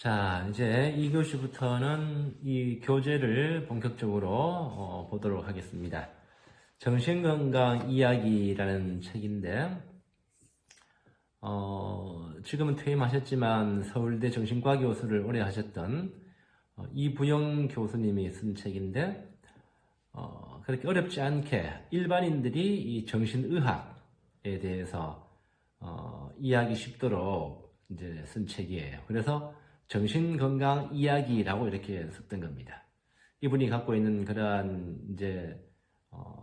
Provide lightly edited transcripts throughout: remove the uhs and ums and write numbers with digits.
자, 이제 2교시부터는 이 교재를 본격적으로 보도록 하겠습니다. 정신건강 이야기라는 책인데, 지금은 퇴임하셨지만 서울대 정신과 교수를 오래 하셨던 이부영 교수님이 쓴 책인데, 그렇게 어렵지 않게 일반인들이 이 정신의학에 대해서 이해하기 쉽도록 이제 쓴 책이에요. 그래서 정신건강 이야기라고 이렇게 썼던 겁니다. 이분이 갖고 있는 그러한 이제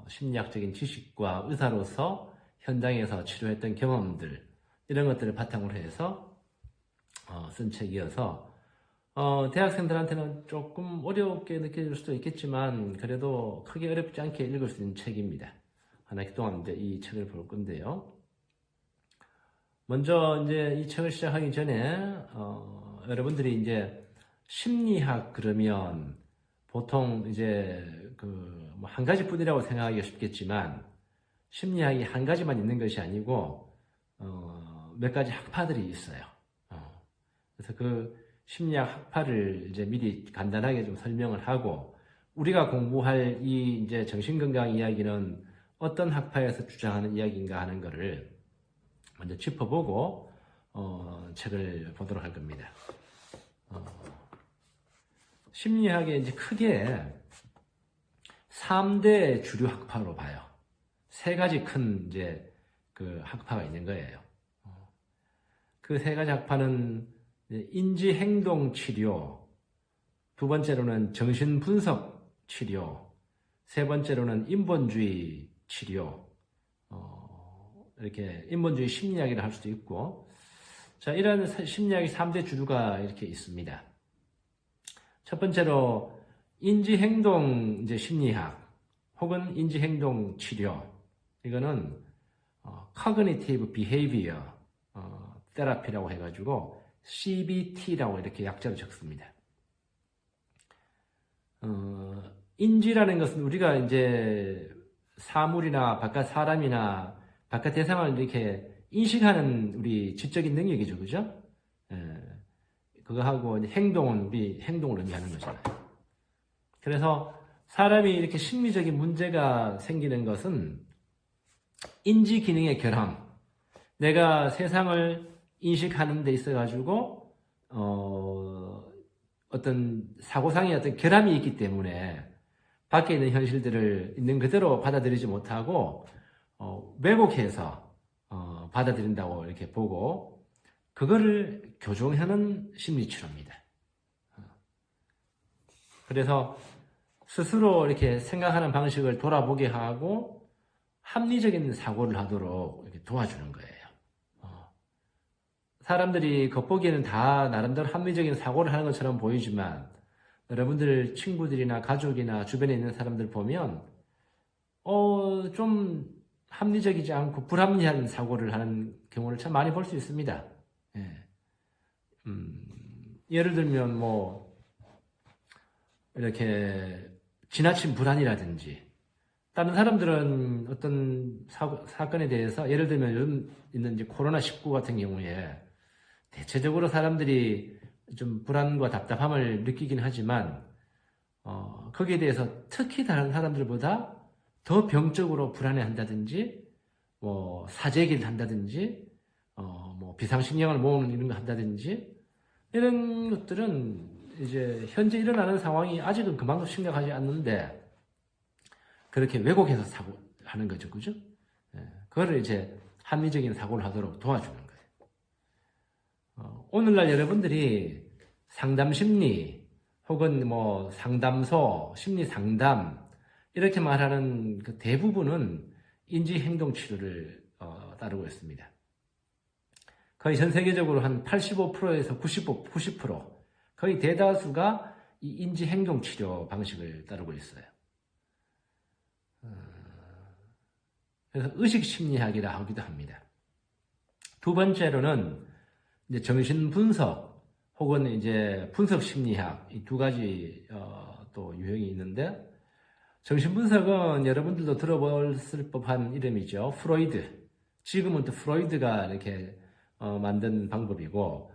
심리학적인 지식과 의사로서 현장에서 치료했던 경험들 이런 것들을 바탕으로 해서 쓴 책이어서 대학생들한테는 조금 어렵게 느껴질 수도 있겠지만 그래도 크게 어렵지 않게 읽을 수 있는 책입니다. 한 학기 동안 이제 이 책을 볼 건데요. 먼저 이제 이 책을 시작하기 전에 여러분들이 이제 심리학 그러면 보통 이제 그 뭐 한 가지뿐이라고 생각하기가 쉽겠지만 심리학이 한 가지만 있는 것이 아니고 몇 가지 학파들이 있어요. 그래서 그 심리학 학파를 이제 미리 간단하게 좀 설명을 하고 우리가 공부할 이 이제 정신건강 이야기는 어떤 학파에서 주장하는 이야기인가 하는 것을 먼저 짚어보고 책을 보도록 할 겁니다. 심리학에 이제 크게 3대 주류 학파로 봐요. 세 가지 큰 이제 그 학파가 있는 거예요. 그 세 가지 학파는 인지행동 치료, 두 번째로는 정신분석 치료, 세 번째로는 인본주의 치료, 이렇게 인본주의 심리학이라 할 수도 있고, 자, 이런 심리학의 3대 주류가 이렇게 있습니다. 첫 번째로 인지행동 이제 심리학 혹은 인지행동 치료, 이거는 Cognitive Behavior Therapy라고 해가지고 CBT라고 이렇게 약자로 적습니다. 인지라는 것은 우리가 이제 사물이나 바깥 사람이나 바깥 대상을 이렇게 인식하는 우리 지적인 능력이죠, 그죠? 그거하고 행동은 우리 행동을 의미하는 거잖아요. 그래서 사람이 이렇게 심리적인 문제가 생기는 것은 인지 기능의 결함, 내가 세상을 인식하는 데 있어가지고 어떤 사고상의 어떤 결함이 있기 때문에 밖에 있는 현실들을 있는 그대로 받아들이지 못하고 왜곡해서 받아들인다고 이렇게 보고 그거를 교정하는 심리치료입니다. 그래서 스스로 이렇게 생각하는 방식을 돌아보게 하고 합리적인 사고를 하도록 이렇게 도와주는 거예요. 사람들이 겉보기에는 다 나름대로 합리적인 사고를 하는 것처럼 보이지만 여러분들 친구들이나 가족이나 주변에 있는 사람들 보면 좀 합리적이지 않고 불합리한 사고를 하는 경우를 참 많이 볼 수 있습니다. 예를 들면 뭐 이렇게 지나친 불안이라든지 다른 사람들은 어떤 사건에 대해서 예를 들면 요즘 있는 이제 코로나19 같은 경우에 대체적으로 사람들이 좀 불안과 답답함을 느끼긴 하지만 거기에 대해서 특히 다른 사람들보다 더 병적으로 불안해한다든지 뭐 사재기를 한다든지 뭐 비상식량을 모으는 이런 거 한다든지 이런 것들은 이제 현재 일어나는 상황이 아직은 그만큼 심각하지 않는데 그렇게 왜곡해서 사고하는 거죠, 그죠? 그거를 이제 합리적인 사고를 하도록 도와주는 거예요. 오늘날 여러분들이 상담 심리 혹은 뭐 상담소, 심리 상담 이렇게 말하는 그 대부분은 인지행동 치료를 따르고 있습니다. 거의 전 세계적으로 한 85%에서 90% 거의 대다수가 이 인지행동 치료 방식을 따르고 있어요. 그래서 의식심리학이라 하기도 합니다. 두 번째로는 이제 정신분석 혹은 이제 분석심리학 이 두 가지 또 유형이 있는데 정신분석은 여러분들도 들어봤을 법한 이름이죠. 프로이드. 지금은 또 프로이드가 이렇게 만든 방법이고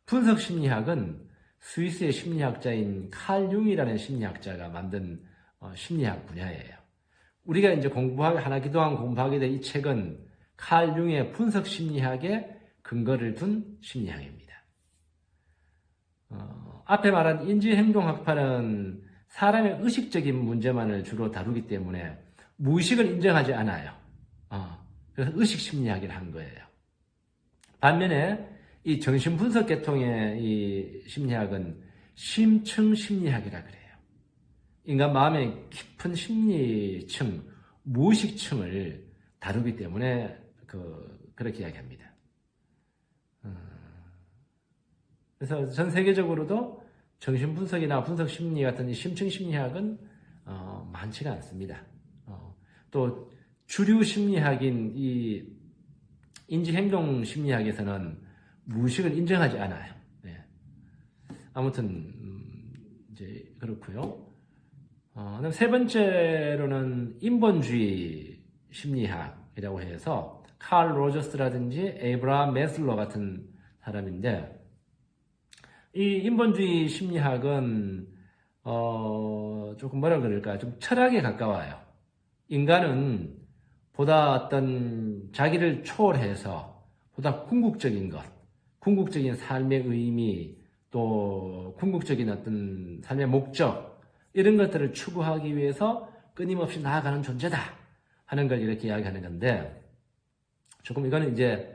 분석심리학은 스위스의 심리학자인 칼 융이라는 심리학자가 만든 심리학 분야예요. 우리가 이제 하나 기도한 공부하게 된 이 책은 칼 융의 분석 심리학에 근거를 둔 심리학입니다. 앞에 말한 인지행동학파는 사람의 의식적인 문제만을 주로 다루기 때문에 무의식을 인정하지 않아요. 그래서 의식 심리학을 한 거예요. 반면에 이 정신분석 계통의 이 심리학은 심층 심리학이라 그래요. 인간 마음의 깊은 심리층, 무의식층을 다루기 때문에 그렇게 이야기합니다. 그래서 전 세계적으로도 정신분석이나 분석심리 같은 이 심층 심리학은 많지가 않습니다. 또 주류 심리학인 이 인지행동 심리학에서는 무의식을 인정하지 않아요. 네. 아무튼 이제 그렇고요. 그다음 세 번째로는 인본주의 심리학이라고 해서 칼 로저스라든지 에이브라함 매슬로 같은 사람인데, 이 인본주의 심리학은 조금 뭐라 그럴까, 좀 철학에 가까워요. 인간은 보다 어떤 자기를 초월해서 보다 궁극적인 것, 궁극적인 삶의 의미, 또 궁극적인 어떤 삶의 목적, 이런 것들을 추구하기 위해서 끊임없이 나아가는 존재다 하는 걸 이렇게 이야기하는 건데, 조금 이거는 이제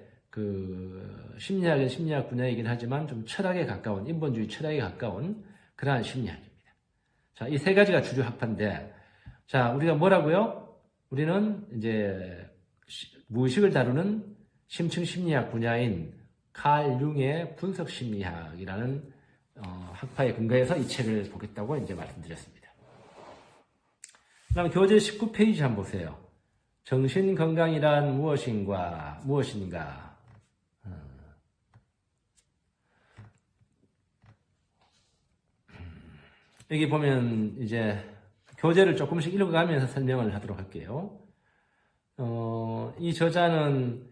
심리학은 심리학 분야이긴 하지만 좀 철학에 가까운, 인본주의 철학에 가까운 그러한 심리학입니다. 자, 이 세 가지가 주류 학파인데, 자, 우리가 뭐라고요? 우리는 이제 무의식을 다루는 심층 심리학 분야인 칼 융의 분석 심리학이라는 학파에 근거해서 이 책을 보겠다고 이제 말씀드렸습니다. 그다음 교재 19페이지 한번 보세요. 정신 건강이란 무엇인가? 여기 보면 이제 교재를 조금씩 읽어가면서 설명을 하도록 할게요. 이 저자는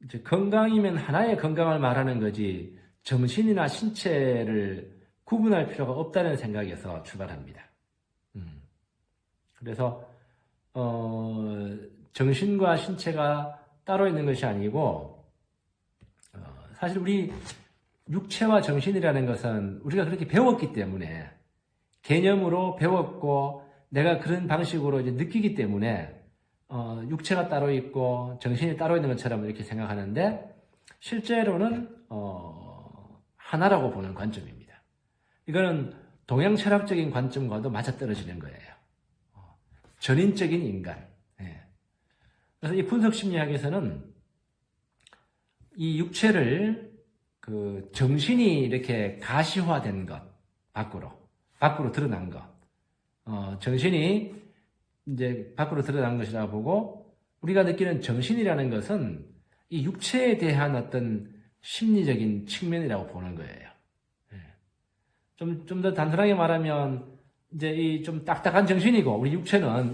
이제 건강이면 하나의 건강을 말하는 거지 정신이나 신체를 구분할 필요가 없다는 생각에서 출발합니다. 그래서 정신과 신체가 따로 있는 것이 아니고, 사실 우리 육체와 정신이라는 것은 우리가 그렇게 배웠기 때문에, 개념으로 배웠고 내가 그런 방식으로 이제 느끼기 때문에 육체가 따로 있고 정신이 따로 있는 것처럼 이렇게 생각하는데, 실제로는 하나라고 보는 관점입니다. 이거는 동양 철학적인 관점과도 맞아떨어지는 거예요. 전인적인 인간. 그래서 이 분석 심리학에서는 이 육체를 정신이 이렇게 가시화된 것, 밖으로 드러난 것, 정신이 이제 밖으로 드러난 것이라고 보고, 우리가 느끼는 정신이라는 것은 이 육체에 대한 어떤 심리적인 측면이라고 보는 거예요. 좀 더 단순하게 말하면, 이제 이 좀 딱딱한 정신이고, 이 육체는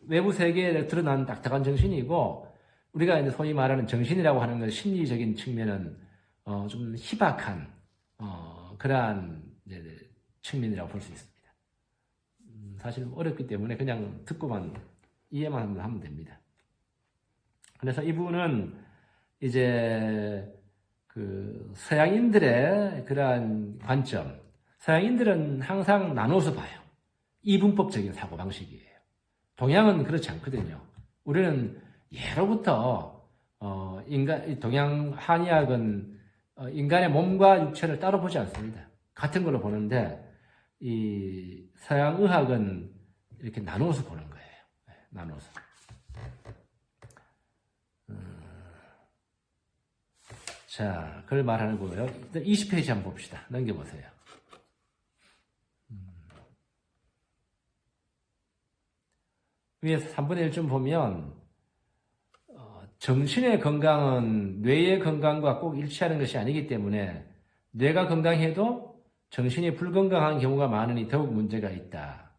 외부 세계에 드러난 딱딱한 정신이고, 우리가 이제 소위 말하는 정신이라고 하는 건 심리적인 측면은 좀 희박한 그러한 측면이라고 볼 수 있습니다. 사실 어렵기 때문에 그냥 듣고만 이해만 하면 됩니다. 그래서 이분은 이제 서양인들의 그러한 관점, 서양인들은 항상 나눠서 봐요. 이분법적인 사고방식이에요. 동양은 그렇지 않거든요. 우리는 예로부터 동양 한의학은 인간의 몸과 육체를 따로 보지 않습니다. 같은 걸로 보는데, 이 서양 의학은 이렇게 나눠서 보는 거예요. 나눠서. 자, 그걸 말하는 거고요. 20페이지 한번 봅시다. 넘겨보세요. 위에서 3분의 1쯤 보면, 정신의 건강은 뇌의 건강과 꼭 일치하는 것이 아니기 때문에, 뇌가 건강해도 정신이 불건강한 경우가 많으니 더욱 문제가 있다.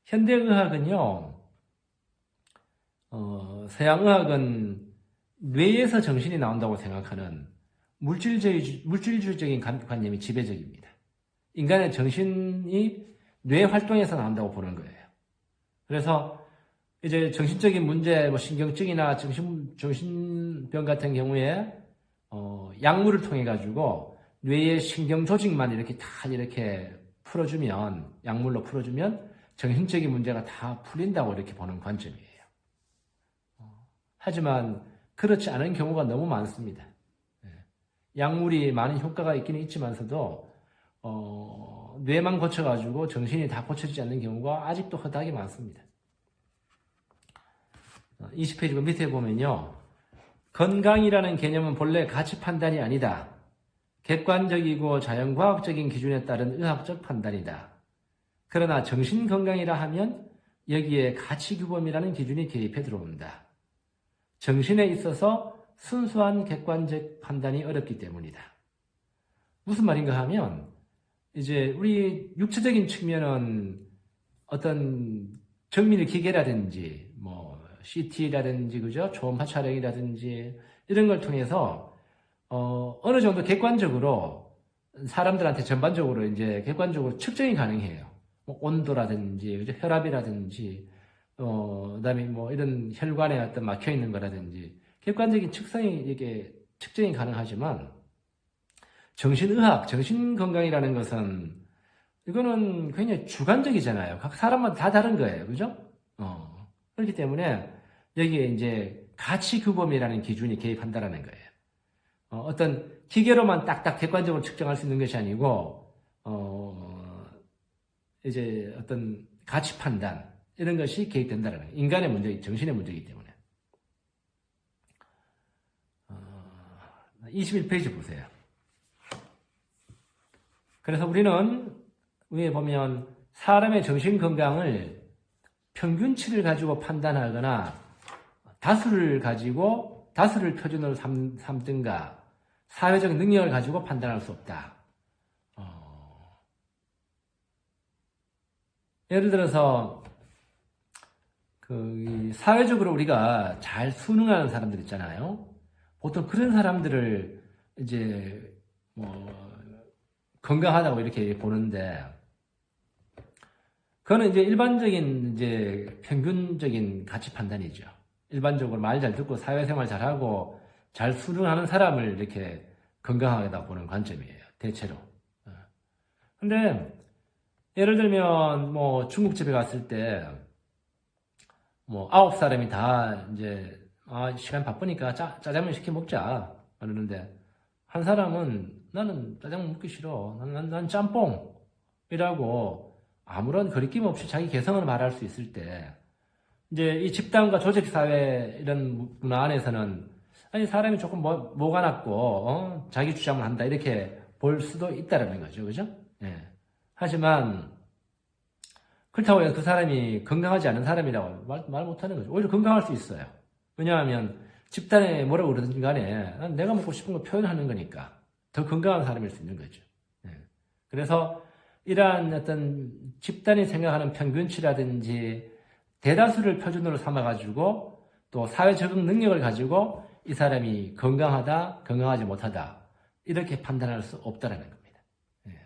현대의학은요, 서양의학은 뇌에서 정신이 나온다고 생각하는, 물질주의적인 관념이 지배적입니다. 인간의 정신이 뇌 활동에서 나온다고 보는 거예요. 그래서 이제 정신적인 문제, 뭐 신경증이나 정신병 같은 경우에 약물을 통해 가지고 뇌의 신경 조직만 이렇게 다 이렇게 풀어주면, 약물로 풀어주면 정신적인 문제가 다 풀린다고 이렇게 보는 관점이에요. 하지만 그렇지 않은 경우가 너무 많습니다. 약물이 많은 효과가 있기는 있지만서도 뇌만 고쳐가지고 정신이 다 고쳐지지 않는 경우가 아직도 허다하게 많습니다. 20페이지 밑에 보면요. 건강이라는 개념은 본래 가치 판단이 아니다. 객관적이고 자연과학적인 기준에 따른 의학적 판단이다. 그러나 정신건강이라 하면 여기에 가치규범이라는 기준이 개입해 들어온다. 정신에 있어서 순수한 객관적 판단이 어렵기 때문이다. 무슨 말인가 하면 이제 우리 육체적인 측면은 어떤 정밀 기계라든지 뭐 CT라든지 그죠? 초음파 촬영이라든지 이런 걸 통해서 어느 정도 객관적으로 사람들한테 전반적으로 이제 객관적으로 측정이 가능해요. 뭐 온도라든지 그죠? 혈압이라든지 그다음에 뭐 이런 혈관에 어떤 막혀 있는 거라든지 객관적인 이게 측정이 가능하지만 정신의학, 정신건강이라는 것은 이거는 굉장히 주관적이잖아요. 각 사람마다 다 다른 거예요. 그죠? 그렇기 때문에 여기에 이제 가치규범이라는 기준이 개입한다라는 거예요. 어떤 기계로만 딱딱 객관적으로 측정할 수 있는 것이 아니고 이제 어떤 가치 판단 이런 것이 개입된다는 거예요. 인간의 문제, 정신의 문제이기 때문에. 21페이지 보세요. 그래서 우리는 위에 보면 사람의 정신 건강을 평균치를 가지고 판단하거나 다수를 표준으로 삼든가 사회적 능력을 가지고 판단할 수 없다. 예를 들어서 사회적으로 우리가 잘 순응하는 사람들 있잖아요. 보통 그런 사람들을 이제 건강하다고 이렇게 보는데 그거는 이제 일반적인 이제 평균적인 가치 판단이죠. 일반적으로 말 잘 듣고 사회생활 잘하고 잘 순응하는 사람을 이렇게 건강하다 보는 관점이에요. 대체로. 근데 예를 들면 뭐 중국집에 갔을 때 뭐 9사람이 다 이제 시간 바쁘니까 짜장면 시켜 먹자 그러는데 한 사람은 나는 짜장면 먹기 싫어. 난 짬뽕이라고 아무런 거리낌 없이 자기 개성을 말할 수 있을 때 이제 이 집단과 조직사회 이런 문화 안에서는 아니 사람이 조금 뭐가 났고 자기 주장을 한다 이렇게 볼 수도 있다라는 거죠. 그죠? 예. 하지만 그렇다고 해서 그 사람이 건강하지 않은 사람이라고 말 못하는 거죠. 오히려 건강할 수 있어요. 왜냐하면 집단에 뭐라고 그러든지 간에 내가 먹고 싶은 거 표현하는 거니까 더 건강한 사람일 수 있는 거죠. 예. 그래서 이러한 어떤 집단이 생각하는 평균치라든지 대다수를 표준으로 삼아가지고 또 사회 적응 능력을 가지고 이 사람이 건강하다, 건강하지 못하다 이렇게 판단할 수 없다라는 겁니다. 예.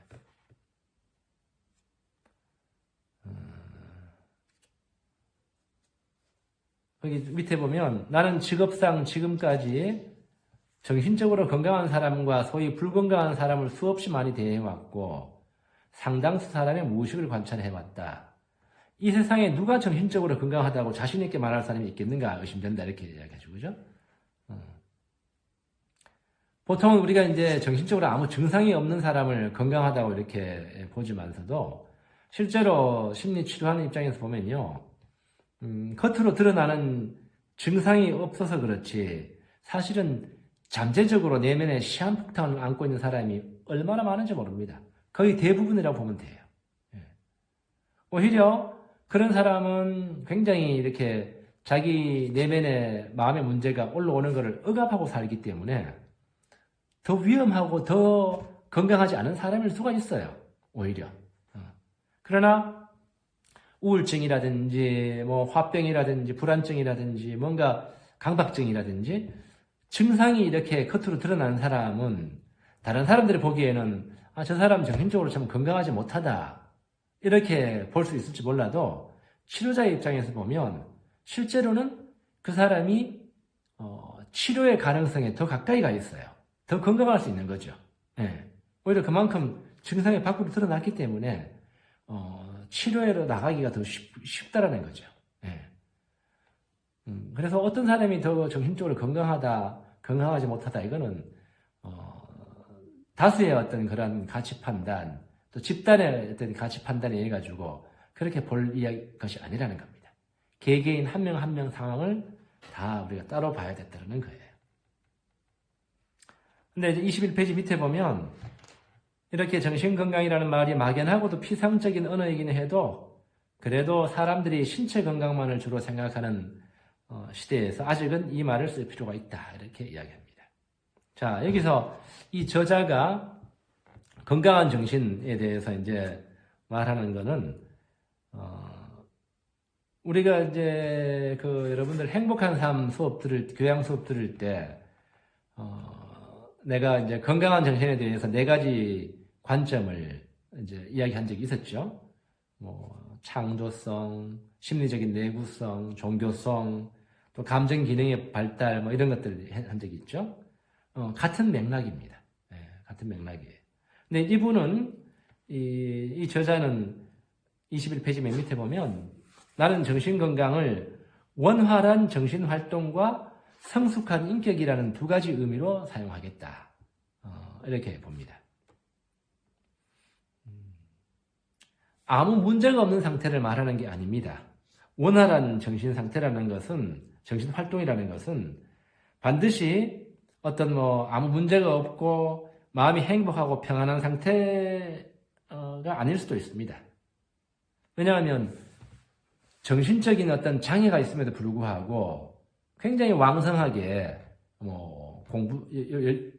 여기 밑에 보면 나는 직업상 지금까지 정신적으로 건강한 사람과 소위 불건강한 사람을 수없이 많이 대해왔고 상당수 사람의 무의식을 관찰해왔다. 이 세상에 누가 정신적으로 건강하다고 자신 있게 말할 사람이 있겠는가 의심된다 이렇게 이야기하죠. 그죠? 보통은 우리가 이제 정신적으로 아무 증상이 없는 사람을 건강하다고 이렇게 보지만서도 실제로 심리 치료하는 입장에서 보면요. 겉으로 드러나는 증상이 없어서 그렇지 사실은 잠재적으로 내면에 시한폭탄을 안고 있는 사람이 얼마나 많은지 모릅니다. 거의 대부분이라고 보면 돼요. 오히려 그런 사람은 굉장히 이렇게 자기 내면의 마음의 문제가 올라오는 것을 억압하고 살기 때문에 더 위험하고 더 건강하지 않은 사람일 수가 있어요. 오히려. 그러나 우울증이라든지 뭐 화병이라든지 불안증이라든지 뭔가 강박증이라든지 증상이 이렇게 겉으로 드러난 사람은 다른 사람들이 보기에는 저 사람 정신적으로 참 건강하지 못하다 이렇게 볼 수 있을지 몰라도 치료자의 입장에서 보면 실제로는 그 사람이 치료의 가능성에 더 가까이 가 있어요. 더 건강할 수 있는 거죠. 예. 오히려 그만큼 증상이 밖으로 드러났기 때문에 치료로 나가기가 더 쉽다라는 거죠. 예. 그래서 어떤 사람이 더 정신적으로 건강하지 못하다, 이거는, 다수의 어떤 그런 가치 판단, 또 집단의 어떤 가치 판단에 의해 가지고 그렇게 볼 것이 아니라는 겁니다. 개개인 한 명 한 명 상황을 다 우리가 따로 봐야 됐다는 거예요. 근데 이제 21페이지 밑에 보면 이렇게 정신건강이라는 말이 막연하고도 피상적인 언어이긴 해도 그래도 사람들이 신체 건강만을 주로 생각하는 시대에서 아직은 이 말을 쓸 필요가 있다. 이렇게 이야기합니다. 자, 여기서 이 저자가 건강한 정신에 대해서 이제 말하는 거는, 우리가 이제 여러분들 행복한 삶 교양 수업 들을 때, 내가 이제 건강한 정신에 대해서 4가지 관점을 이제 이야기한 적이 있었죠. 창조성, 심리적인 내구성, 종교성, 또 감정 기능의 발달, 이런 것들 한 적이 있죠. 같은 맥락입니다. 네, 같은 맥락이에요. 근데 이분은, 이 저자는 21페이지 맨 밑에 보면, 나는 정신건강을 원활한 정신활동과 성숙한 인격이라는 2가지 의미로 사용하겠다. 이렇게 봅니다. 아무 문제가 없는 상태를 말하는 게 아닙니다. 원활한 정신 상태라는 것은, 정신 활동이라는 것은 반드시 어떤 아무 문제가 없고 마음이 행복하고 평안한 상태가 아닐 수도 있습니다. 왜냐하면 정신적인 어떤 장애가 있음에도 불구하고 굉장히 왕성하게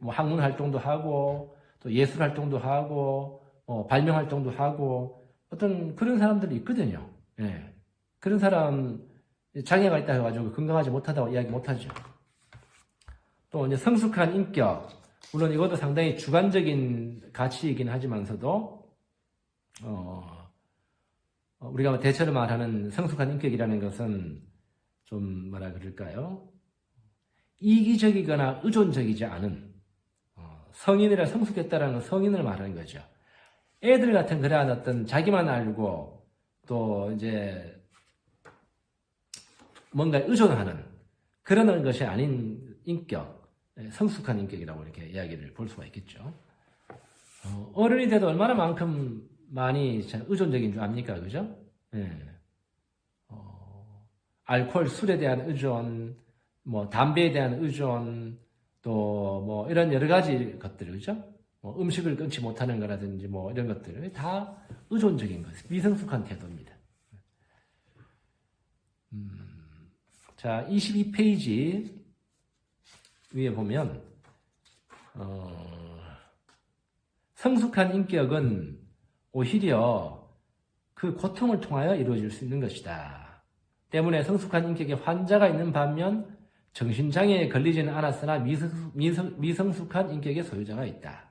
학문 활동도 하고 또 예술 활동도 하고 발명 활동도 하고 어떤 그런 사람들이 있거든요. 예. 그런 사람 장애가 있다 해가지고 건강하지 못하다고 이야기 못하죠. 또 이제 성숙한 인격, 물론 이것도 상당히 주관적인 가치이긴 하지만서도 우리가 대체로 말하는 성숙한 인격이라는 것은 좀 뭐라 그럴까요? 이기적이거나 의존적이지 않은 성인이라 성숙했다라는 성인을 말하는 거죠. 애들 같은 그러한 어떤 자기만 알고 또 이제 뭔가 의존하는 그런 것이 아닌 인격, 성숙한 인격이라고 이렇게 이야기를 볼 수가 있겠죠. 어른이 돼도 얼마나 많이 의존적인 줄 압니까? 그죠? 예. 알코올, 술에 대한 의존, 담배에 대한 의존, 또 이런 여러 가지 것들, 그죠? 음식을 끊지 못하는 거라든지 이런 것들 다 의존적인 것, 미성숙한 태도입니다. 자, 22페이지 위에 보면 성숙한 인격은 오히려 그 고통을 통하여 이루어질 수 있는 것이다. 때문에 성숙한 인격에 환자가 있는 반면 정신장애에 걸리지는 않았으나 미성숙한 인격의 소유자가 있다.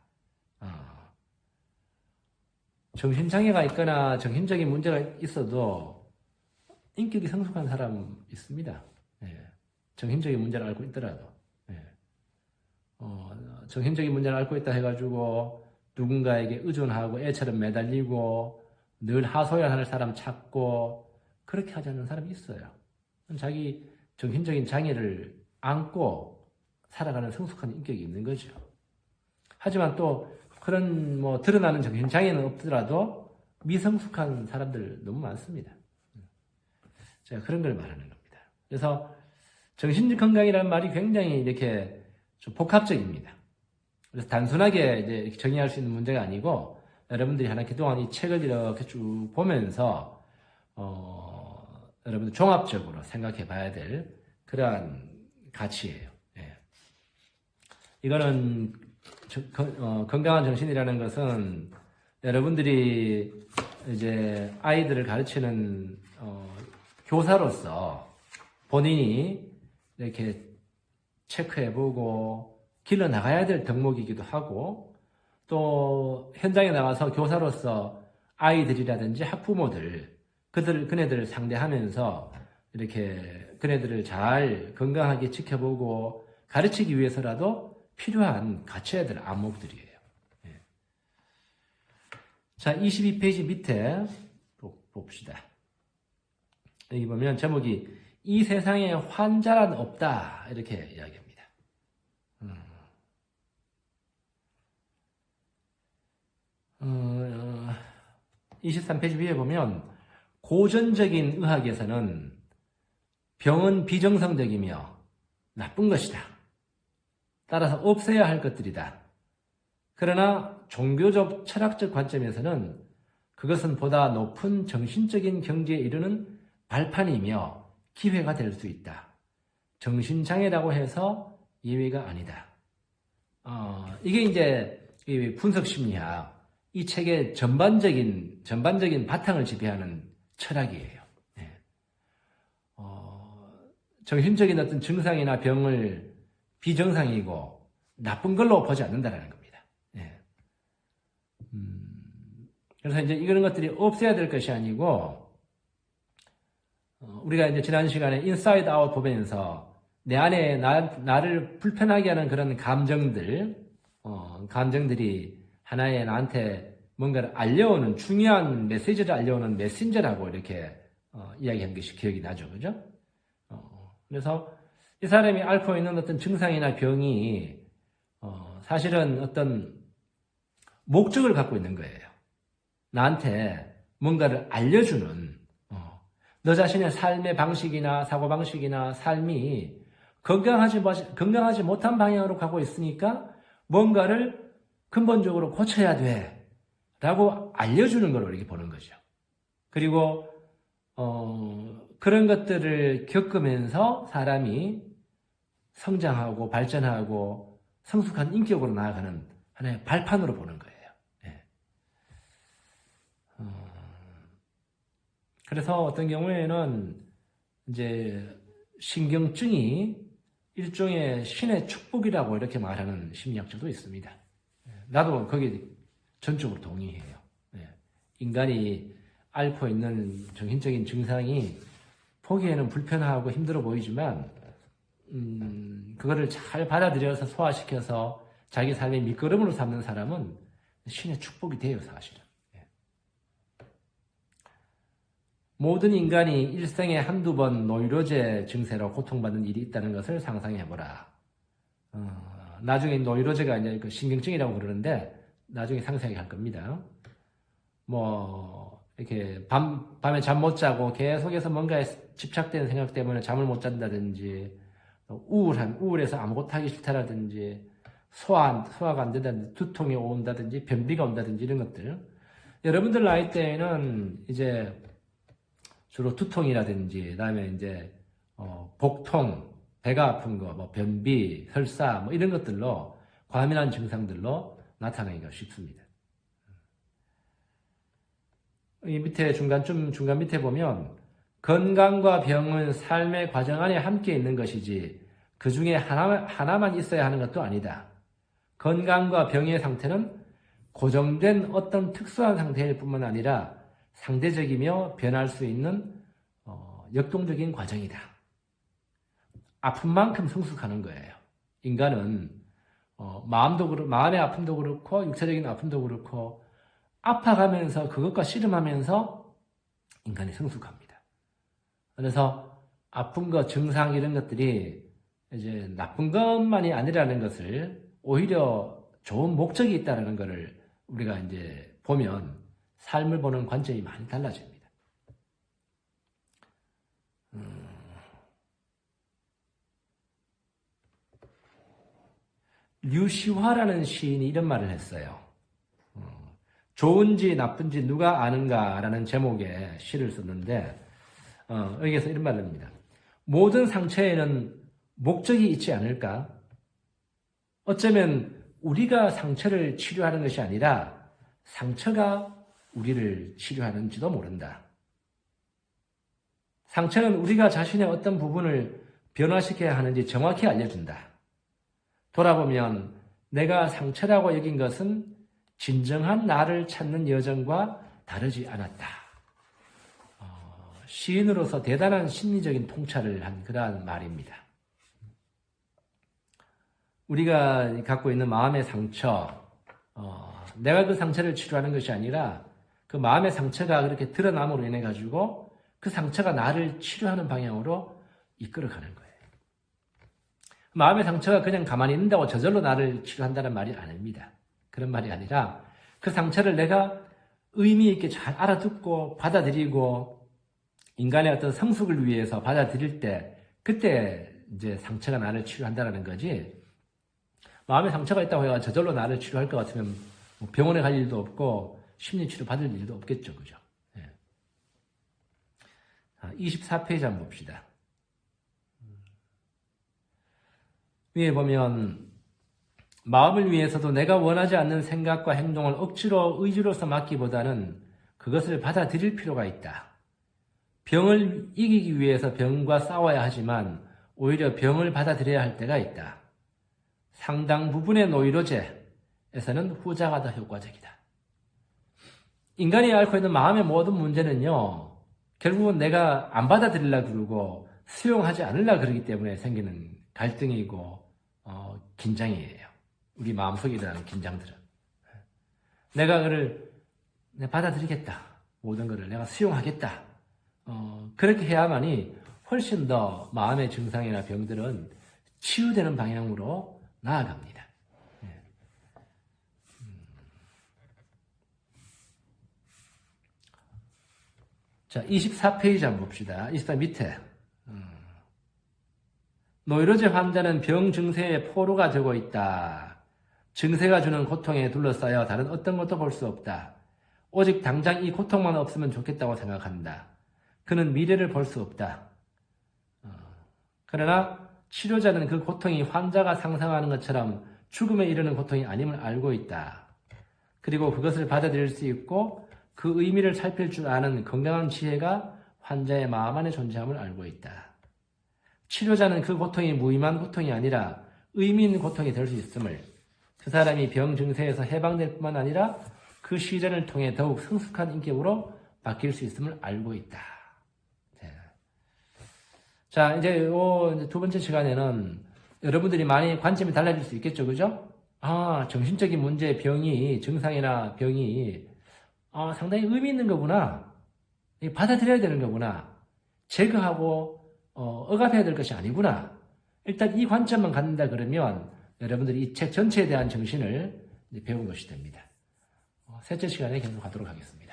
정신장애가 있거나 정신적인 문제가 있어도 인격이 성숙한 사람 있습니다. 예. 정신적인 문제를 앓고 있더라도. 예. 정신적인 문제를 앓고 있다 해가지고 누군가에게 의존하고 애처럼 매달리고 늘 하소연하는 사람 찾고 그렇게 하지 않는 사람이 있어요. 자기 정신적인 장애를 안고 살아가는 성숙한 인격이 있는 거죠. 하지만 또 그런 드러나는 정신장애는 없더라도 미성숙한 사람들 너무 많습니다. 제가 그런 걸 말하는 겁니다. 그래서 정신건강이라는 말이 굉장히 이렇게 좀 복합적입니다. 그래서 단순하게 이제 정의할 수 있는 문제가 아니고 여러분들이 그동안 이 책을 이렇게 쭉 보면서 여러분들 종합적으로 생각해 봐야 될 그러한 가치예요. 예. 이거는 건강한 정신이라는 것은 여러분들이 이제 아이들을 가르치는 교사로서 본인이 이렇게 체크해보고 길러 나가야 될 덕목이기도 하고 또 현장에 나가서 교사로서 아이들이라든지 학부모들 그네들을 상대하면서 이렇게 그네들을 잘 건강하게 지켜보고 가르치기 위해서라도 필요한 갖춰야 될 안목들이에요. 예. 자, 22페이지 밑에 봅시다. 여기 보면 제목이 이 세상에 환자란 없다 이렇게 이야기합니다. 23페이지 위에 보면 고전적인 의학에서는 병은 비정상적이며 나쁜 것이다. 따라서 없애야 할 것들이다. 그러나 종교적 철학적 관점에서는 그것은 보다 높은 정신적인 경지에 이르는 발판이며 기회가 될 수 있다. 정신장애라고 해서 예외가 아니다. 이게 이제 분석심리학 이 책의 전반적인 바탕을 지배하는 철학이에요. 네. 정신적인 어떤 증상이나 병을 비정상이고 나쁜 걸로 보지 않는다는 겁니다. 네. 그래서 이제 이런 것들이 없애야 될 것이 아니고 우리가 이제 지난 시간에 인사이드 아웃 보면서 내 안에 나를 불편하게 하는 그런 감정들이 하나의 나한테 뭔가를 알려오는 중요한 메시지를 알려오는 메신저라고 이렇게 이야기한 것이 기억이 나죠. 그죠? 그래서 이 사람이 앓고 있는 어떤 증상이나 병이 사실은 어떤 목적을 갖고 있는 거예요. 나한테 뭔가를 알려주는 너 자신의 삶의 방식이나 사고방식이나 삶이 건강하지 못한 방향으로 가고 있으니까 뭔가를 근본적으로 고쳐야 돼 라고 알려주는 걸 이렇게 보는 거죠. 그리고 그런 것들을 겪으면서 사람이 성장하고 발전하고 성숙한 인격으로 나아가는 하나의 발판으로 보는 거예요. 네. 그래서 어떤 경우에는 이제 신경증이 일종의 신의 축복이라고 이렇게 말하는 심리학자도 있습니다. 나도 거기에 전적으로 동의해요. 인간이 앓고 있는 정신적인 증상이 보기에는 불편하고 힘들어 보이지만 그거를 잘 받아들여서 소화시켜서 자기 삶의 밑거름으로 삼는 사람은 신의 축복이 돼요, 사실은. 모든 인간이 일생에 한두 번 노이로제 증세로 고통받는 일이 있다는 것을 상상해보라. 나중에 노이로제가 이제 그 신경증이라고 그러는데 나중에 상세하게 할 겁니다. 이렇게 밤에 잠 못 자고 계속해서 뭔가에 집착된 생각 때문에 잠을 못 잔다든지, 우울해서 아무것도 하기 싫다라든지, 소화가 안 된다든지, 두통이 온다든지, 변비가 온다든지 이런 것들. 여러분들 나이 때에는 이제 주로 두통이라든지, 그다음에 이제 복통, 배가 아픈 거, 변비, 설사, 이런 것들로 과민한 증상들로 나타나기가 쉽습니다. 이 밑에 중간 밑에 보면 건강과 병은 삶의 과정 안에 함께 있는 것이지 그 중에 하나만 있어야 하는 것도 아니다. 건강과 병의 상태는 고정된 어떤 특수한 상태일 뿐만 아니라 상대적이며 변할 수 있는 역동적인 과정이다. 아픈 만큼 성숙하는 거예요. 인간은 마음의 아픔도 그렇고 육체적인 아픔도 그렇고 아파가면서 그것과 씨름하면서 인간이 성숙합니다. 그래서 아픈 것, 증상 이런 것들이 이제 나쁜 것만이 아니라는 것을 오히려 좋은 목적이 있다는 것을 우리가 이제 보면 삶을 보는 관점이 많이 달라집니다. 류시화라는 시인이 이런 말을 했어요. 좋은지 나쁜지 누가 아는가라는 제목의 시를 썼는데 여기에서 이런 말을 합니다. 모든 상처에는 목적이 있지 않을까? 어쩌면 우리가 상처를 치료하는 것이 아니라 상처가 우리를 치료하는지도 모른다. 상처는 우리가 자신의 어떤 부분을 변화시켜야 하는지 정확히 알려준다. 돌아보면 내가 상처라고 여긴 것은 진정한 나를 찾는 여정과 다르지 않았다. 시인으로서 대단한 심리적인 통찰을 한 그러한 말입니다. 우리가 갖고 있는 마음의 상처, 내가 그 상처를 치료하는 것이 아니라 그 마음의 상처가 그렇게 드러남으로 인해 가지고 그 상처가 나를 치료하는 방향으로 이끌어가는 거예요. 마음의 상처가 그냥 가만히 있는다고 저절로 나를 치료한다는 말이 아닙니다. 그런 말이 아니라 그 상처를 내가 의미 있게 잘 알아듣고 받아들이고 인간의 어떤 성숙을 위해서 받아들일 때 그때 이제 상처가 나를 치료한다는 거지. 마음에 상처가 있다고 해서 저절로 나를 치료할 것 같으면 병원에 갈 일도 없고 심리치료 받을 일도 없겠죠. 그죠? 24페이지 한번 봅시다. 위에 보면 마음을 위해서도 내가 원하지 않는 생각과 행동을 억지로 의지로서 막기보다는 그것을 받아들일 필요가 있다. 병을 이기기 위해서 병과 싸워야 하지만 오히려 병을 받아들여야 할 때가 있다. 상당 부분의 노이로제에서는 후자가 더 효과적이다. 인간이 앓고 있는 마음의 모든 문제는요, 결국은 내가 안 받아들이려고 그러고 수용하지 않으려고 그러기 때문에 생기는 갈등이고 긴장이에요. 우리 마음속에 일어나는 긴장들은. 내가 그를 받아들이겠다. 모든 것을 내가 수용하겠다. 그렇게 해야만이 훨씬 더 마음의 증상이나 병들은 치유되는 방향으로 나아갑니다. 자, 24페이지 한번 봅시다. 24 밑에. 노이로제 환자는 병 증세의 포로가 되고 있다. 증세가 주는 고통에 둘러싸여 다른 어떤 것도 볼 수 없다. 오직 당장 이 고통만 없으면 좋겠다고 생각한다. 그는 미래를 볼 수 없다. 그러나 치료자는 그 고통이 환자가 상상하는 것처럼 죽음에 이르는 고통이 아님을 알고 있다. 그리고 그것을 받아들일 수 있고 그 의미를 살필 줄 아는 건강한 지혜가 환자의 마음 안에 존재함을 알고 있다. 치료자는 그 고통이 무의미한 고통이 아니라 의미 있는 고통이 될 수 있음을, 그 사람이 병 증세에서 해방될 뿐만 아니라 그 시련을 통해 더욱 성숙한 인격으로 바뀔 수 있음을 알고 있다. 자, 이제 두 번째 시간에는 여러분들이 많이 관점이 달라질 수 있겠죠, 그죠? 정신적인 문제, 병이, 증상이나 병이 상당히 의미 있는 거구나. 받아들여야 되는 거구나. 제거하고 억압해야 될 것이 아니구나. 일단 이 관점만 갖는다 그러면 여러분들이 이 책 전체에 대한 정신을 배운 것이 됩니다. 셋째 시간에 계속 가도록 하겠습니다.